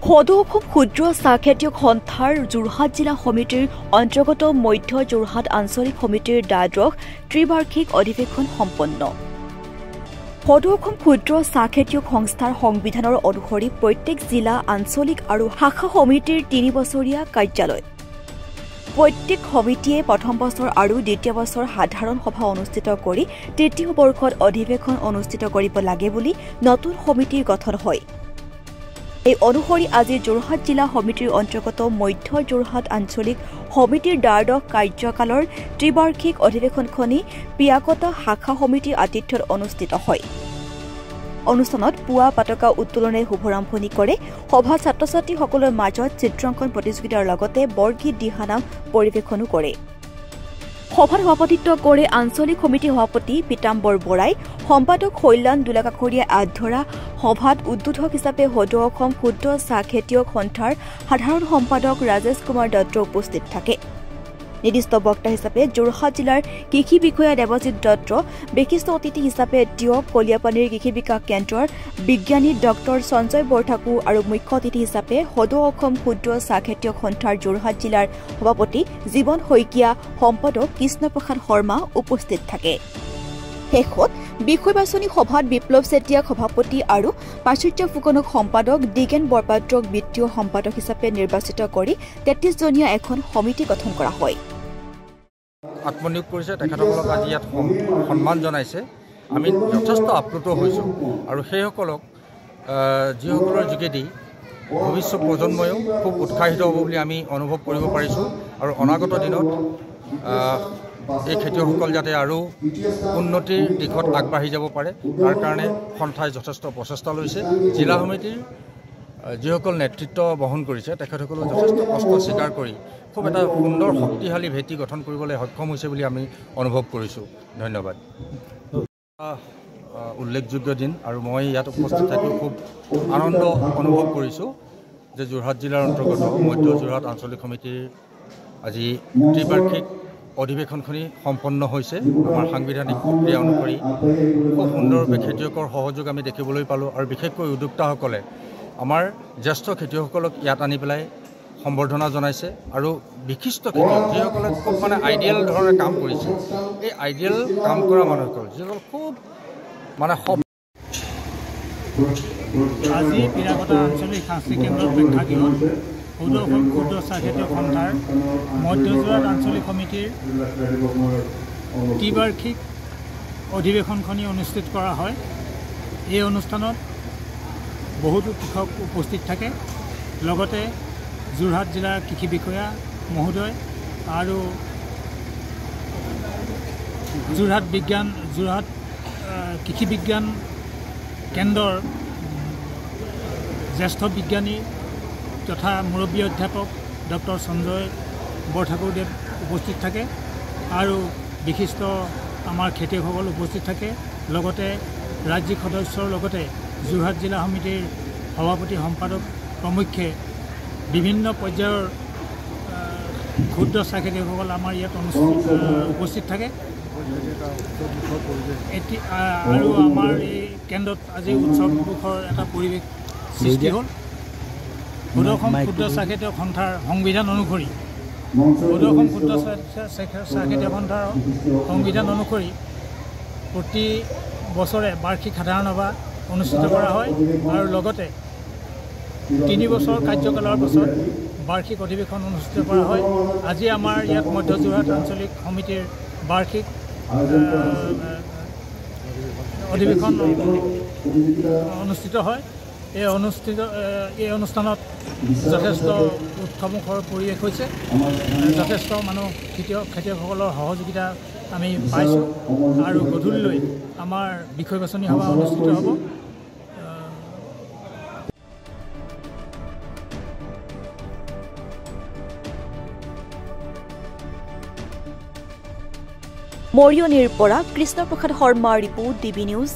সদৌ অসম ক্ষুদ্ৰ চাহ খেতিয়ক সন্থাৰ যোৰহাট জিলা সমিতিৰ অন্তৰ্গত মধ্য যোৰহাট আঞ্চলিক সমিতিৰ দ্বাদশ ত্ৰিবাৰ্ষিক অধিৱেশন সম্পন্ন। সদৌ অসম ক্ষুদ্ৰ চাহ খেতিয়ক সংস্থাৰ সংবিধানৰ অনুসৰি প্ৰত্যেক জিলা আঞ্চলিক আৰু শাখা সমিতিৰ 3 বছৰীয়া কাৰ্যালয়। প্ৰত্যেক সমিতিয়ে প্ৰথম বছৰ আৰু দ্বিতীয় বছৰ সাধাৰণ সভা অনুষ্ঠিত কৰি তৃতীয় বৰ্ষত অধিৱেশন অনুষ্ঠিত কৰিব লাগে বুলি নতুন সমিতিৰ গঠন হয়। এই অনুসৰি আজি যোৰহাট জিলা সমিতিৰ অন্তৰ্গত মধ্য যোৰহাট আঞ্চলিক সমিতিৰ দ্বাদশ কাৰ্যকালৰ ত্ৰিবাৰ্ষিক অধিৱেশনখনি পিয়াকতা শাখা সমিতিৰ আতিথ্যত অনুষ্ঠিত হয়। অনুষ্ঠানত পুৱা পাতকা উত্তোলনে শুভাৰম্ভণি কৰে। সভা ছাত্ৰ ছাত্ৰীসকলৰ মাজত চিত্ৰাংকন প্ৰতিযোগিতাৰ লগতে বৰগীত দিহানাম পৰিৱেশনো কৰে। সভাত সভাপতিত্ব কৰে আঞ্চলিক সমিতি সভাপতি পীতাম্বৰ বৰাই, সম্পাদক কল্যাণ দোলাকাষৰীয়া আধৰা। সভাত উদ্বোধক হিচাপে সদৌ অসম ক্ষুদ্ৰ চাহ খেতিয়ক সন্থাৰ সাধাৰণ সম্পাদক ৰাজেশ কুমাৰ দত্ত উপস্থিত থাকে। নিৰ্দিষ্ট বক্তা হিচাপে যোৰহাট জিলাৰ কৃষি বিষয়া দেৱজিৎ দত্ত, বিশিষ্ট অতিথি হিচাপে দিয়ক কলিয়াপানীৰ কৃষি বিকাশ কেন্দ্ৰৰ বিজ্ঞানী ডক্টৰ সঞ্জয় বৰঠাকুৰ আৰু মুখ্য অতিথি হিচাপে সদৌ অসম ক্ষুদ্ৰ চাহ খেতিয়ক সন্থাৰ যোৰহাট জিলাৰ সভাপতি জীৱন শইকীয়া, সম্পাদক কৃষ্ণপ্ৰসাদ শৰ্মা উপস্থিত থাকে। শেষত বিষয় বাছনি সভাত বিপ্লৱ চেতিয়াক সভাপতি আৰু প্ৰাচুৰ্য ফুকনক সম্পাদক, দিগেন বৰপাত্ৰক বিত্তীয় সম্পাদক হিচাপে নিৰ্বাচিত কৰি 33জনীয়া এখন সমিতি গঠন কৰা হয়। আত্মনিয়োগ কৰিছে তেখেতসকলক আজি ইয়াত সন্মান জনাইছে। আমি যথেষ্ট আপ্লুত হৈছোঁ আৰু সেইসকলক যিসকলৰ যোগেদি ভৱিষ্যত প্ৰজন্ময়ো খুব উৎসাহিত হ'ব বুলি আমি অনুভৱ কৰিব পাৰিছোঁ। আৰু অনাগত দিনত এই খেতিয়কসকল যাতে আৰু উন্নতিৰ দিশত আগবাঢ়ি যাব পাৰে তাৰ কাৰণে সন্থাই যথেষ্ট প্ৰচেষ্টা লৈছে। জিলা সমিতিৰ যিসকল নেতৃত্ব বহন কৰিছে তেখেতসকলেও যথেষ্ট কষ্ট স্বীকাৰ কৰি খুব এটা সুন্দৰ শক্তিশালী ভেটি গঠন কৰিবলৈ সক্ষম হৈছে বুলি আমি অনুভৱ কৰিছোঁ। ধন্যবাদ। উল্লেখযোগ্য দিন আৰু মই ইয়াত উপস্থিত থাকি খুব আনন্দ অনুভৱ কৰিছোঁ যে যোৰহাট জিলাৰ অন্তৰ্গত মধ্য যোৰহাট আঞ্চলিক সমিতিৰ আজি ত্ৰিবাৰ্ষিক অধিৱেশনখনি সম্পন্ন হৈছে। আমাৰ সাংবিধানিক প্ৰক্ৰিয়া অনুসৰি খুব সুন্দৰভাৱে খেতিয়কৰ সহযোগ আমি দেখিবলৈ পালোঁ আৰু বিশেষকৈ উদ্যোক্তাসকলে আমাৰ জ্যেষ্ঠ খেতিয়কসকলক ইয়াত আনি পেলাই সম্বৰ্ধনা জনাইছে আৰু বিশিষ্ট খেতিয়ক যিসকলে খুব আইডিয়েল ধৰণে কাম কৰিছে, এই আইডিয়েল কাম কৰা মানুহসকল যিসকল খুব আজি পিৰাকতা আঞ্চলিক সাংস্কৃতিক কেন্দ্ৰৰ প্ৰেক্ষাগৃহত সদৌ অসম ক্ষুদ্ৰ চাহ খেতিয়ক সন্থাৰ মধ্য যোৰহাট আঞ্চলিক সমিতিৰ ত্ৰিবাৰ্ষিক অধিৱেশনখনি অনুষ্ঠিত কৰা হয়। এই অনুষ্ঠানত বহুতো কৃষক উপস্থিত থাকে, লগতে যোৰহাট জিলাৰ কৃষি বিষয়া মহোদয় আৰু যোৰহাট কৃষি বিজ্ঞান কেন্দ্ৰৰ জ্যেষ্ঠ বিজ্ঞানী তথা মুৰব্বী অধ্যাপক ডক্টৰ সঞ্জয় বৰঠাকুৰদেৱ উপস্থিত থাকে আৰু বিশিষ্ট আমাৰ খেতিয়কসকল উপস্থিত থাকে। লগতে ৰাজ্যিক সদস্যৰ লগতে যোৰহাট জিলা সমিতিৰ সভাপতি, সম্পাদক প্ৰমুখ্যে বিভিন্ন পৰ্যায়ৰ ক্ষুদ্ৰ চাহ খেতিয়কসকল আমাৰ ইয়াত উপস্থিত থাকে। আৰু আমাৰ এই কেন্দ্ৰত আজি উৎসৱমুখৰ এটা পৰিৱেশ সৃষ্টি হ'ল। সদৌ অসম ক্ষুদ্ৰ চাহ খেতিয়ক সন্থাৰ সংবিধান অনুসৰি প্ৰতি বছৰে বাৰ্ষিক সাধাৰণ সভা অনুষ্ঠিত কৰা হয় আৰু লগতে 3 বছৰ কাৰ্যকালৰ পাছত বাৰ্ষিক অধিৱেশন অনুষ্ঠিত কৰা হয়। আজি আমাৰ ইয়াত মধ্য যোৰহাট আঞ্চলিক সমিতিৰ বাৰ্ষিক অধিৱেশন অনুষ্ঠিত হয়। এই অনুষ্ঠানত যথেষ্ট উৎসৱমুখৰ পৰিৱেশ হৈছে। যথেষ্ট মানুহ খেতিয়কসকলৰ সহযোগিতা আমি পাইছোঁ আৰু গধূলিলৈ আমাৰ বিষয় বাছনি সভা অনুষ্ঠিত হ'ব। মৰিয়নিৰ পৰা কৃষ্ণপ্ৰসাদ শৰ্মাৰ ৰিপোৰ্ট, DB নিউজ।